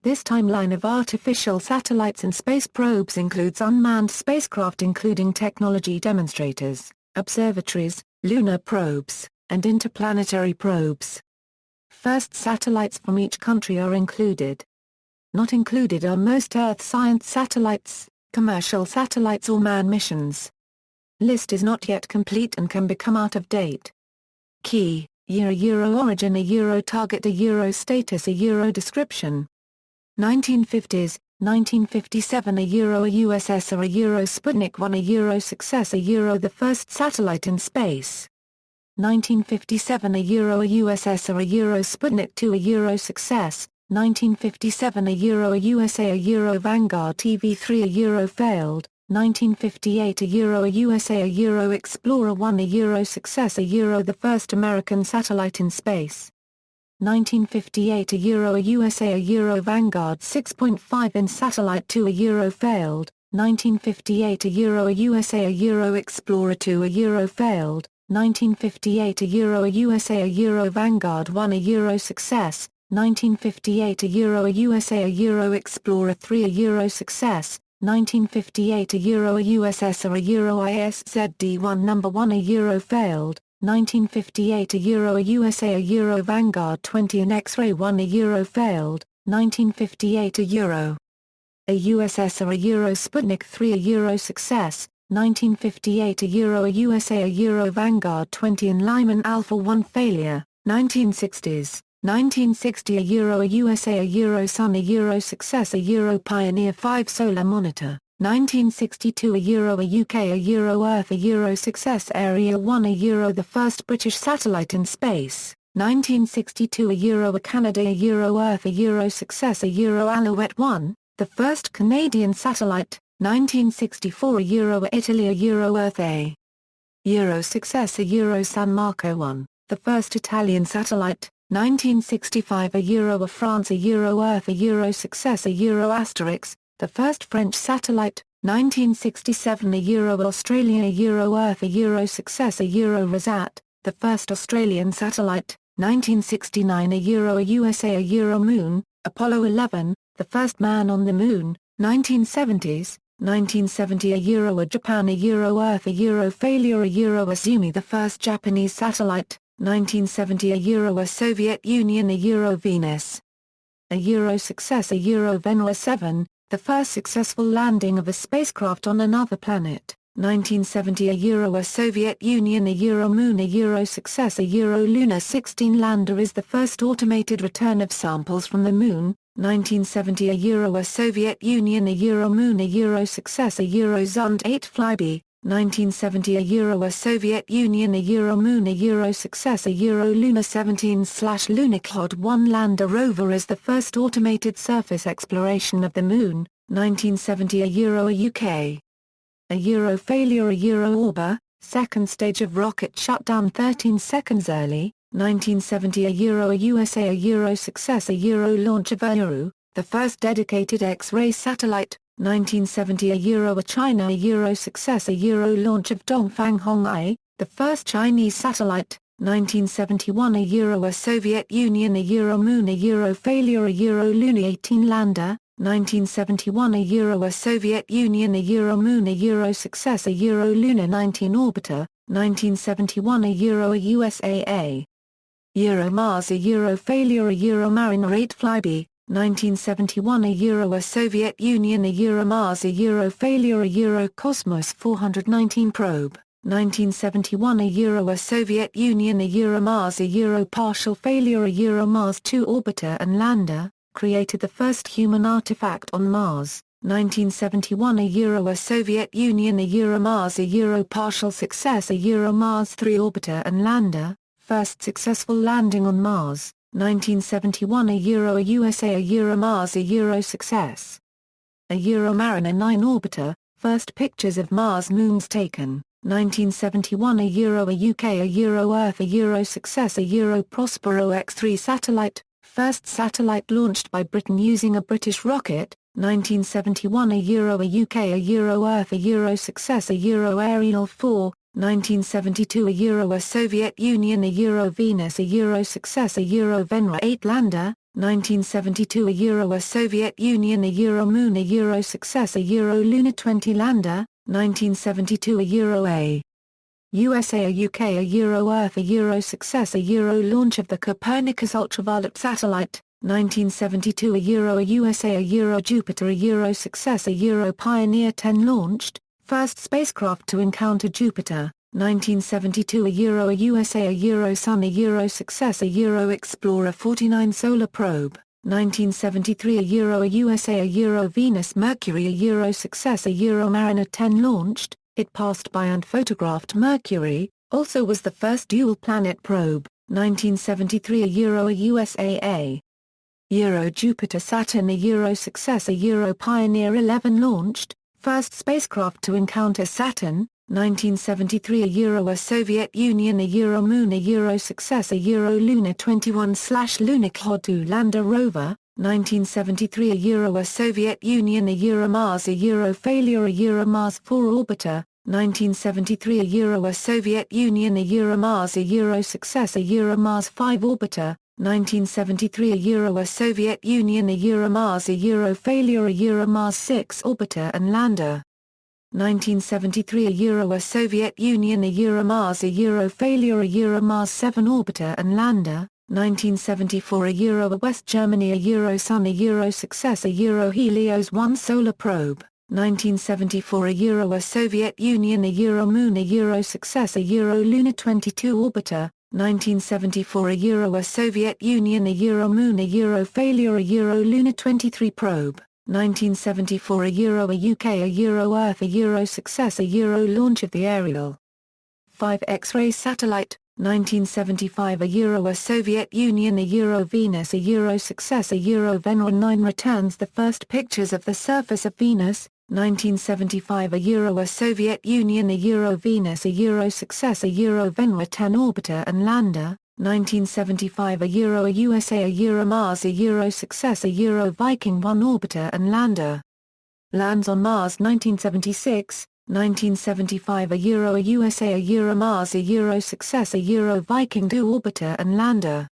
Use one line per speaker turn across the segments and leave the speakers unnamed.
This timeline of artificial satellites and space probes includes unmanned spacecraft including technology demonstrators, observatories, lunar probes, and interplanetary probes. First satellites from each country are included. Not included are most Earth science satellites, commercial satellites or manned missions. List is not yet complete and can become out of date. Key, year origin target status description. 1950s, 1957 a USS or Sputnik 1 success the first satellite in space. 1957 a USS or Sputnik 2 success. 1957 a USA Vanguard TV3 failed. 1958 a USA Explorer 1 success the first American satellite in space. 1958 a USA Vanguard 6.5 in satellite 2 failed. 1958 a USA Explorer 2 failed. 1958 a USA Vanguard 1 success. 1958 a USA Explorer 3 success. 1958 a USS or ISZD-1 number 1 failed. 1958 a USA Vanguard 20 and X-ray 1 failed. 1958 a USS or Sputnik 3 success. 1958 a USA Vanguard 20 and Lyman Alpha 1 failure. 1960s. 1960 a USA Sun success Pioneer 5 solar monitor. 1962 a UK Earth success Area 1 the first British satellite in space. 1962 a Canada Earth success Alouette 1, the first Canadian satellite. 1964 Italy Earth A success San Marco 1, the first Italian satellite. 1965 a France Earth success Asterix, the first French satellite. 1967 a Australia Earth success Rosat, the first Australian satellite. 1969 a USA Moon, Apollo 11, the first man on the Moon. 1970s. 1970 a Japan Earth failure Azumi, the first Japanese satellite. 1970 a Soviet Union Venus. A success Venera 7, the first successful landing of a spacecraft on another planet. 1970 a Soviet Union Moon success Lunar 16 lander is the first automated return of samples from the Moon. 1970 a Soviet Union Moon success Zond 8 flyby. 1970 a Soviet Union Moon success Lunar 17/Lunokhod 1 lander rover is the first automated surface exploration of the Moon. 1970 a UK failure Orba, second stage of rocket shutdown 13 seconds early. 1970 a USA success launch of Uru, the first dedicated X-ray satellite. 1970 a China success launch of Dongfang Hong-I, the first Chinese satellite. 1971 a Soviet Union Moon failure Luna 18 lander. 1971 a Soviet Union Moon success Luna 19 orbiter. 1971 a USAA Mars failure Mariner 8 flyby. 1971 a Soviet Union Mars failure Cosmos 419 probe. 1971 a Soviet Union Mars partial failure Mars 2 orbiter and lander, created the first human artifact on Mars. 1971 a Soviet Union Mars partial success Mars 3 orbiter and lander, first successful landing on Mars. 1971 a USA Mars success. Mariner 9 orbiter, first pictures of Mars moons taken. 1971 a UK Earth success Prospero X3 satellite, first satellite launched by Britain using a British rocket. 1971 a UK Earth success Ariel 4. 1972 a Soviet Union Venus success Venera 8 lander. 1972 a Soviet Union a Moon a Success a Lunar 20 lander, 1972 a USA a UK a Earth a Success a launch of the Copernicus ultraviolet satellite, 1972 a USA a Jupiter a Success a Pioneer 10 launched, first spacecraft to encounter Jupiter, 1972 a USA a Sun a Success a Explorer 49 solar probe, 1973 a USA a Venus Mercury a Success a Mariner 10 launched, it passed by and photographed Mercury, also was the first dual-planet probe, 1973 a USAA. Jupiter Saturn a Success a Pioneer 11 launched, first spacecraft to encounter Saturn, 1973 a Soviet Union a Moon a Success a Lunar 21/Lunik-H2 lander rover, 1973 a Soviet Union a Mars a failure a Mars 4 orbiter, 1973 a Soviet Union a Mars a Success a Mars 5 orbiter, 1973 a Soviet Union a Mars a failure a Mars 6 orbiter and lander. 1973 a Soviet Union a Mars a failure a Mars 7 orbiter and lander, 1974 a West Germany a Sun a Success a Helios 1 solar probe, 1974 a Soviet Union a Moon a Success a Lunar 22 orbiter, 1974 a Soviet Union a Moon a failure a Lunar 23 probe, 1974 a UK a Earth a Success a launch of the Ariel 5 X-ray satellite, 1975 a Soviet Union a Venus a Success a Venera 9 returns the first pictures of the surface of Venus, 1975 a Soviet Union a Venus a Success a Venera 10 orbiter and lander, 1975 a USA a Mars a Success a Viking 1 orbiter and lander. Lands on Mars 1976, 1975 a USA a Mars a Success a Viking 2 orbiter and lander.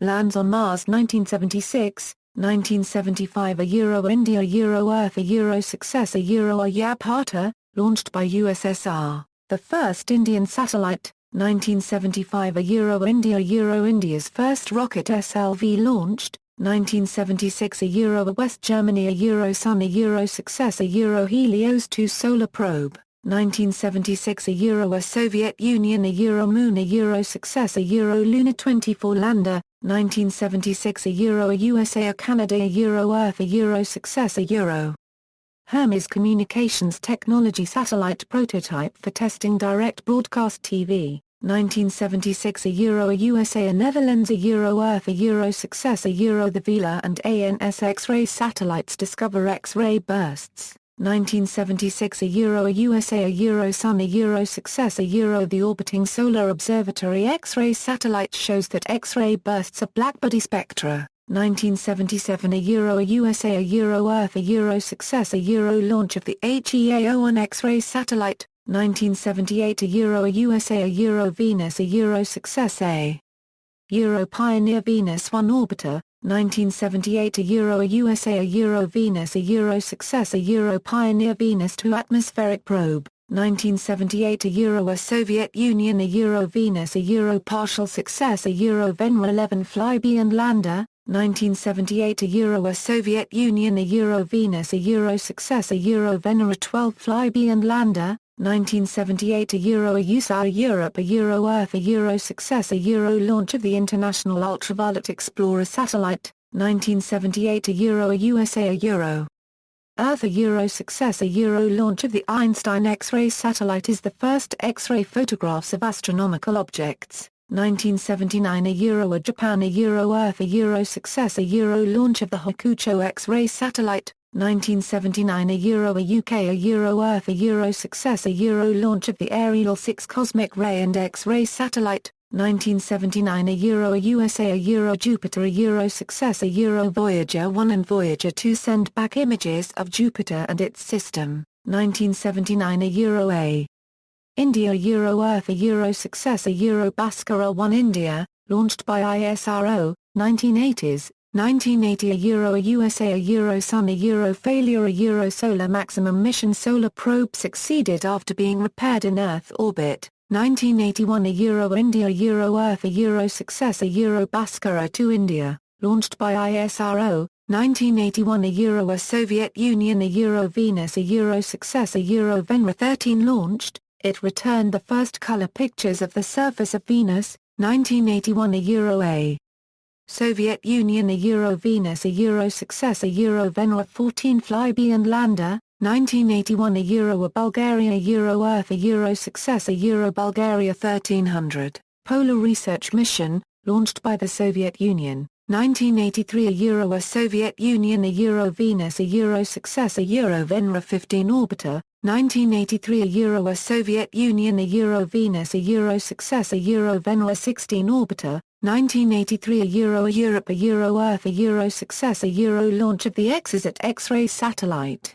Lands on Mars 1976, 1975 a India Earth a Success a Aryabhata, launched by USSR, the first Indian satellite, 1975 a India India's first rocket SLV launched, 1976 a West Germany a Sun a Success a Helios 2 solar probe, 1976 a Soviet Union a Moon a Success a Lunar 24 lander, 1976 a USA a Canada a Earth a Success a Hermes Communications Technology Satellite Prototype for Testing Direct Broadcast TV, 1976 a USA a Netherlands a Earth a Success a the Vela and ANS X-ray satellites discover X-ray bursts, 1976 a USA a Sun a Success a the Orbiting Solar Observatory X-ray satellite shows that X-ray bursts are blackbody spectra, 1977 a USA a Earth a Success a launch of the HEAO-1 X-ray satellite, 1978 a USA a Venus a Success a Pioneer Venus 1 orbiter, 1978 a USA a Venus a Success a Pioneer Venus 2 atmospheric probe, 1978 a Soviet Union a Venus a partial Success a Venera 11 flyby and lander, 1978 a Soviet Union a Venus a Success a Venera 12 flyby and lander, 1978 a USA Europe a Earth a Success a launch of the International Ultraviolet Explorer satellite, 1978 a USA a Earth a Success a launch of the Einstein X-ray satellite is the first X-ray photographs of astronomical objects, 1979 a Japan a Earth a Success a launch of the Hakucho X-ray satellite, 1979 a UK a Earth a Success a launch of the Ariel 6 cosmic ray and X-ray satellite, 1979 a USA a Jupiter a Success a Voyager 1 and Voyager 2 send back images of Jupiter and its system, 1979 a India Earth a Success a Bhaskara 1 India, launched by ISRO, 1980s, 1980 a USA a Euro Sun a Euro Failure a Euro Solar Maximum Mission Solar Probe succeeded after being repaired in Earth orbit. 1981 a Euro India a Euro Earth a Euro Success a Euro Bhaskara to India, launched by ISRO. 1981 a Euro a Soviet Union a Euro Venus a Euro Success a Euro Venera 13 launched. It returned the first color pictures of the surface of Venus. 1981 a Euro a Soviet Union a Euro Venus a Euro Success a Euro Venera 14 flyby and lander. 1981 a Euro a Bulgaria a Euro Earth a Euro Success a Euro Bulgaria 1300 Polar Research Mission, launched by the Soviet Union. 1983 a Euro a Soviet Union a Euro Venus a Euro Success a Euro Venera 15 orbiter. 1983 a Euro a Soviet Union a Euro Venus a Euro Success a Euro Venera 16 orbiter. 1983 a Europe a Euro Earth a Euro Success a Euro launch of the Exocet X-ray satellite.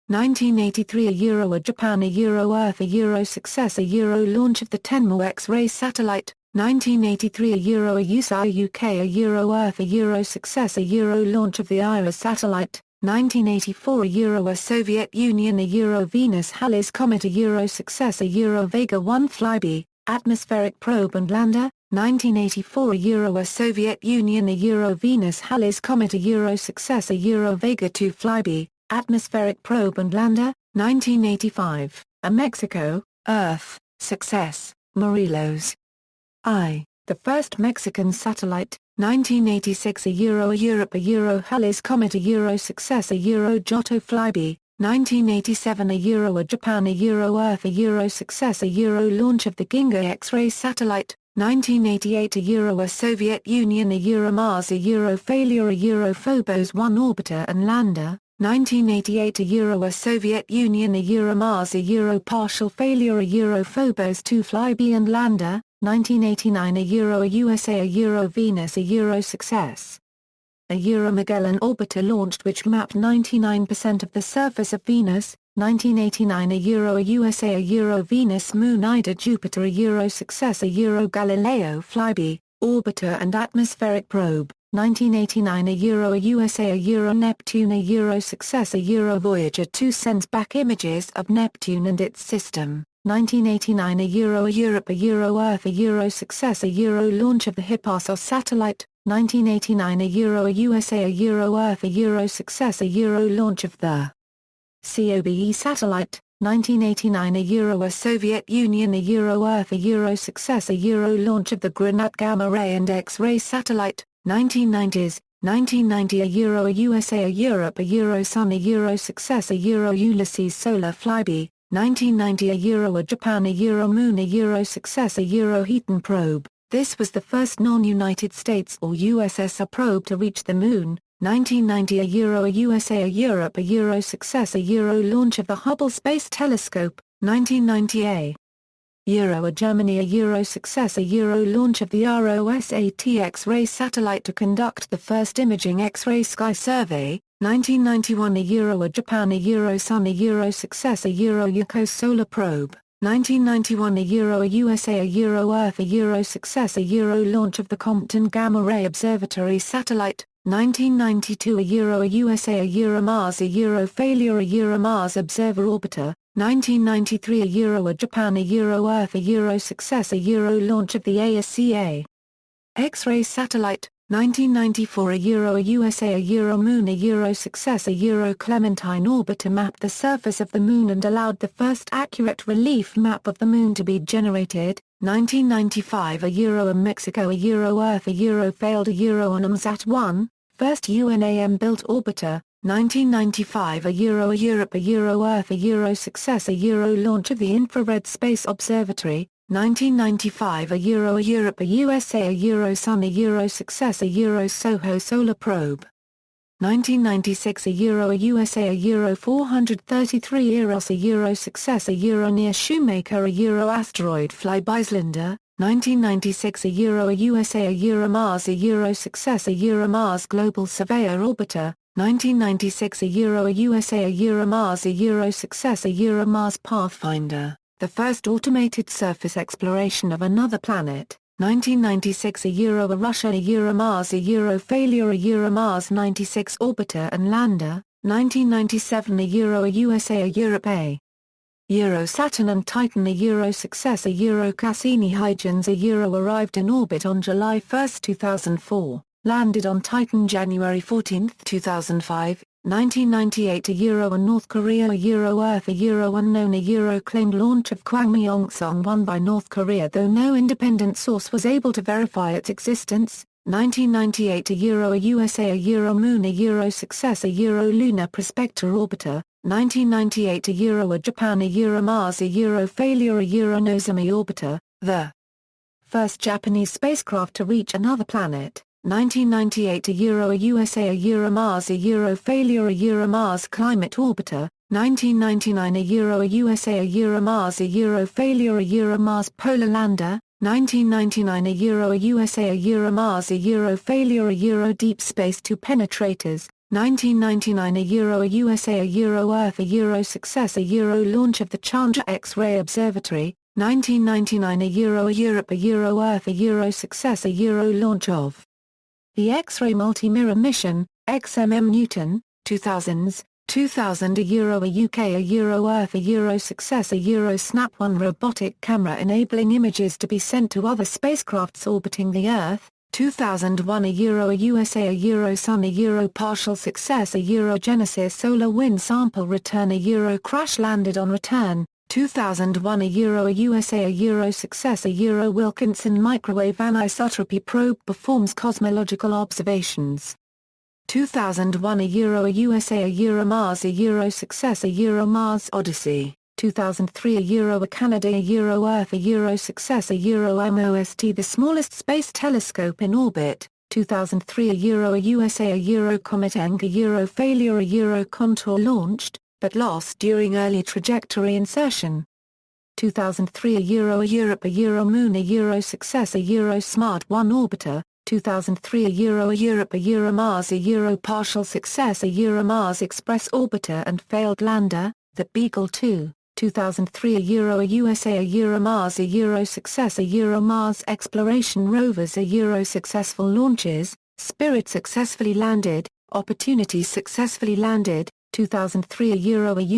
1983 a Euro a Japan a Euro Earth a Euro Success a Euro launch of the Tenmo X-ray satellite. 1983 a Euro a USA UK a Euro Earth a Euro Success a Euro launch of the IRIS satellite. 1984 a Euro a Soviet Union a Euro Venus Halley's Comet a Euro Success a Euro Vega 1 flyby, atmospheric probe and lander. 1984 a Euro a Soviet Union a Euro Venus Halley's Comet a Euro Success a Euro Vega 2 flyby, atmospheric probe and lander. 1985 a Mexico, Earth, Success, Morelos the first Mexican satellite. 1986 a Europe a Euro Halley's Comet a Euro Success a Euro Giotto flyby. 1987 a Euro a Japan a Euro Earth a Euro Success a Euro launch of the Ginga X-ray satellite. 1988 a Euro a Soviet Union a Euro Mars a Euro Failure a Euro Phobos 1 orbiter and lander. 1988 a Euro a Soviet Union a Euro Mars a Euro Partial Failure a Euro Phobos 2 flyby and lander. 1989 a Euro a USA a Euro Venus a Euro Success. A Euro Magellan orbiter launched which mapped 99% of the surface of Venus. 1989 a Euro a USA a Euro Venus Moon Ida Jupiter a Euro Success a Euro Galileo flyby, orbiter and atmospheric probe. 1989 a Euro a USA a Euro Neptune a Euro Success a Euro Voyager 2 sends back images of Neptune and its system. 1989 a Europe a Euro Earth a Euro Success a Euro launch of the Hipparcos satellite. 1989 a Euro a USA a Euro Earth a Euro Success a Euro launch of the COBE satellite. 1989 a Euro a Soviet Union a Euro Earth a Euro Success a Euro launch of the Granat Gamma Ray and X-ray satellite. 1990s 1990 a Euro a USA a Europe a Euro Sun a Euro Success a Euro Ulysses solar flyby. 1990 a Euro a Japan a Euro Moon a Euro Success a Euro Heaton probe. This was the first non-United States or USSR probe to reach the Moon. 1990 a Euro a USA a Europe a Euro Success a Euro launch of the Hubble Space Telescope. 1990 a Euro a Germany a Euro Success a Euro launch of the ROSAT X-ray satellite to conduct the first imaging X-ray sky survey. 1991 a Euro a Japan a Euro Sun a Euro Success a Euro Yuko solar probe. 1991 a Euro a USA a Euro Earth a Euro Success a Euro launch of the Compton Gamma Ray Observatory satellite. 1992 a Euro a USA a Euro Mars a Euro Failure a Euro Mars Observer orbiter. 1993 a Euro a Japan a Euro Earth a Euro Success a Euro launch of the ASCA X-ray satellite. 1994 a Euro a USA a Euro Moon a Euro Success a Euro Clementine orbiter mapped the surface of the Moon and allowed the first accurate relief map of the Moon to be generated. 1995 a Euro a Mexico a Euro Earth a Euro failed a Euro on UMSAT-1, first UNAM-built orbiter. 1995 a Euro a Europe a Euro Earth a Euro Success a Euro launch of the Infrared Space Observatory. 1995 a Europe a USA a Euro Sun a Euro Success a Euro SOHO solar probe. 1996 a Euro a USA a Euro 433 Eros a Euro Success a Euro near Shoemaker a Euro asteroid flybys Linda. 1996 a Euro a USA a Euro Mars a Euro Success a Euro Mars Global Surveyor orbiter. 1996 a Euro a USA a Euro Mars a Euro Success a Euro Mars Pathfinder, the first automated surface exploration of another planet. 1996 a Russia a Mars a failure a Mars 96 orbiter and lander, 1997 a USA a Europe a Saturn and Titan a success a Cassini-Huygens a arrived in orbit on July 1, 2004, landed on Titan January 14, 2005, 1998 a North Korea a Earth a unknown a claimed launch of Kwangmyeong-song 1 by North Korea though no independent source was able to verify its existence, 1998 a USA a Moon a success a lunar prospector orbiter, 1998 a Japan a Mars a failure a Nozomi orbiter, the first Japanese spacecraft to reach another planet, 1998 a USA a Mars a failure a Mars climate orbiter, 1999 a USA a Mars a failure a Mars polar lander, 1999 a USA a Mars a failure a deep space two penetrators, 1999 a USA a Earth a success a launch of the Chandra X-ray Observatory, 1999 a Europe a Earth a success a launch of the X-ray multi-mirror mission, XMM Newton, 2000s, 2000 a UK a Earth a success a Snap 1 robotic camera enabling images to be sent to other spacecrafts orbiting the Earth, 2001 a USA a Sun a partial success a Genesis solar wind sample return a crash landed on return, 2001 a USA a success a Wilkinson microwave anisotropy probe performs cosmological observations. 2001 a USA a Mars a success a Mars Odyssey, 2003 a Canada a Earth a success a MOST the smallest space telescope in orbit, 2003 a USA a Comet Eng a failure a Contour launched, but lost during early trajectory insertion. 2003 a Europe a Moon a success a Smart 1 orbiter, 2003 a Europe a Mars a partial success a Mars Express orbiter and failed lander, the Beagle 2, 2003 a USA a Mars a success a Mars exploration rovers a successful launches, Spirit successfully landed, Opportunity successfully landed, 2003 a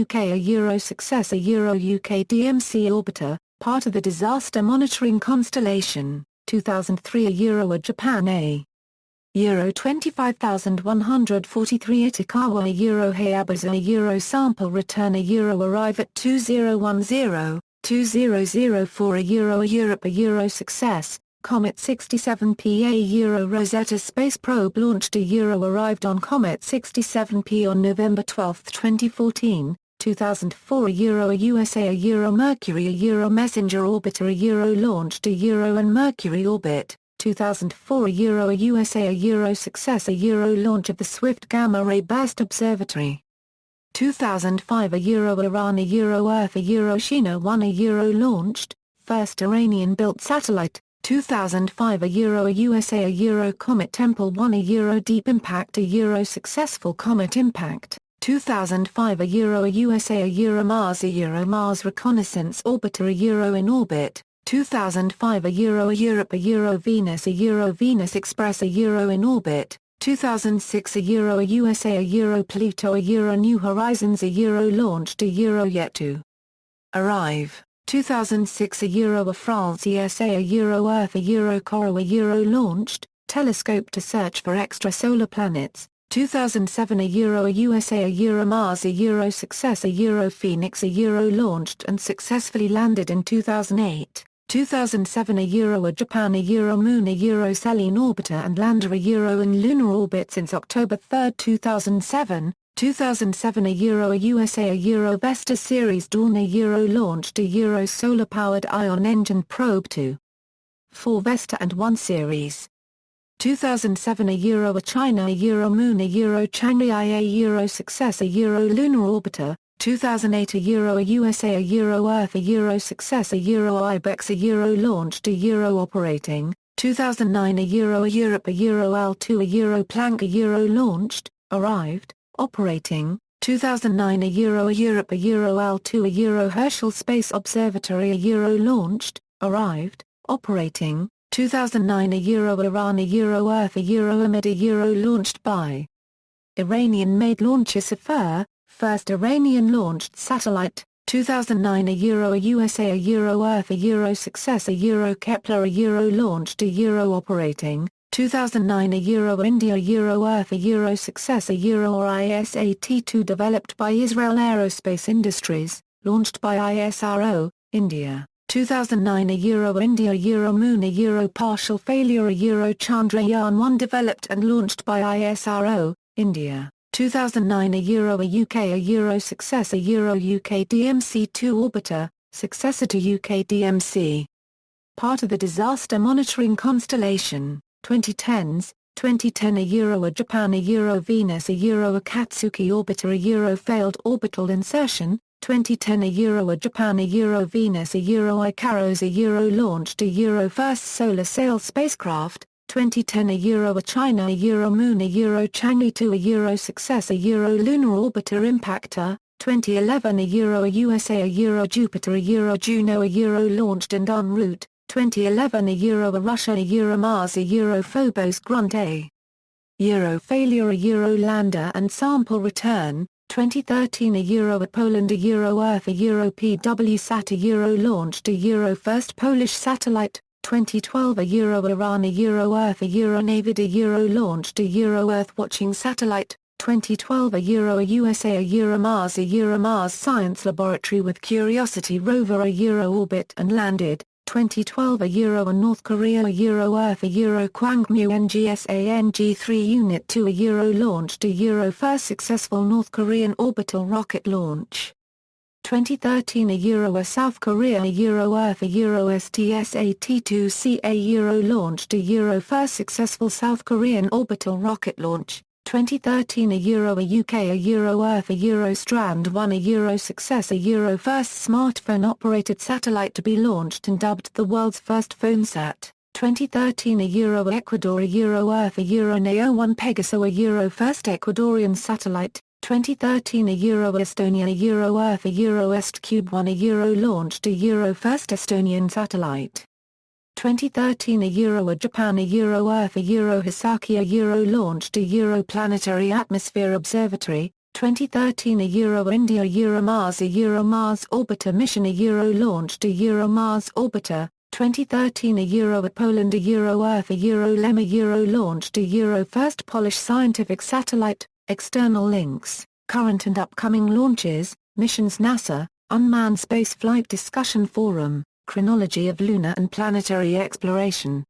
UK a success a UK DMC orbiter, part of the disaster monitoring constellation, 2003 a Japan a Euro 25143 Itakawa a Hayabusa a sample return a arrive at 2010, 2004 a Europe a success, Comet 67P a Rosetta space probe launched a arrived on Comet 67P on November 12, 2014, 2004 a USA a Mercury a messenger orbiter a launched a and Mercury orbit, 2004 a USA a success a launch of the Swift Gamma Ray Burst Observatory. 2005 a Iran a Earth a Shino 1 a launched, first Iranian-built satellite, 2005 a USA a Comet Temple 1 a deep impact a successful comet impact, 2005 a USA a Mars Mars reconnaissance orbiter a in orbit, 2005 a Europe a Venus Venus Express a in orbit, 2006 a USA a Pluto a New Horizons a launched a yet to arrive, 2006 a France ESA a Earth a Coro a launched, telescope to search for extrasolar planets, 2007 a USA a Mars a success a Phoenix a launched and successfully landed in 2008, 2007 a Japan a Moon a Selene orbiter and lander a in lunar orbit since October 3, 2007, 2007 a USA a Vesta series Dawn a launched a solar-powered ion engine probe 2. 4 Vesta and 1 series. 2007 a China a Moon a Chang'e a success a lunar orbiter, 2008 a USA a Earth a success a Ibex a launched a operating, 2009 a Europe a L2 a Planck a launched, arrived, operating, 2009 a Europe a L2 a Herschel Space Observatory a launched, arrived, operating, 2009 Iran Earth Amid launched by Iranian-made launcher Safar, first Iranian-launched satellite, 2009 USA Earth successor Kepler launched operating, 2009 India Earth successor ISAT-2 developed by Israel Aerospace Industries, launched by ISRO, India, 2009 India Moon partial failure Chandrayaan-1 developed and launched by ISRO, India, 2009 UK successor UK DMC-2 orbiter, successor to UK DMC. Part of the disaster monitoring constellation, 2010s, 2010 Japan Venus Akatsuki orbiter failed orbital insertion, 2010 Japan Venus Ikaros launched first solar sail spacecraft, 2010 China Moon Chang'e 2 successor lunar orbiter impactor, 2011 USA Jupiter Juno launched and en route, 2011 Russia Mars Phobos Grunt A. Failure lander and sample return, 2013 Poland Earth PWSat launched first Polish satellite, 2012 Iran Earth Navid launched Earth watching satellite, 2012 USA Mars Science Laboratory with Curiosity rover orbit and landed, 2012 North Korea Earth Kwangmu NGSA-NG3 Unit 2 launched first successful North Korean orbital rocket launch. 2013 South Korea Earth STSAT-2CA launched first successful South Korean orbital rocket launch. 2013 UK Earth Strand 1 successor first smartphone operated satellite to be launched and dubbed the world's first PhoneSat. 2013 Ecuador Earth Neo 1 Pegaso first Ecuadorian satellite. 2013 Estonia Earth EstCube 1 launched first Estonian satellite. 2013 Japan Earth Hisaki launched planetary atmosphere observatory. 2013 India Mars orbiter mission launched Mars orbiter. 2013 Poland Earth Lem launched first Polish scientific satellite. External links, current and upcoming launches, missions NASA, Unmanned Spaceflight Discussion Forum, Chronology of Lunar and Planetary Exploration.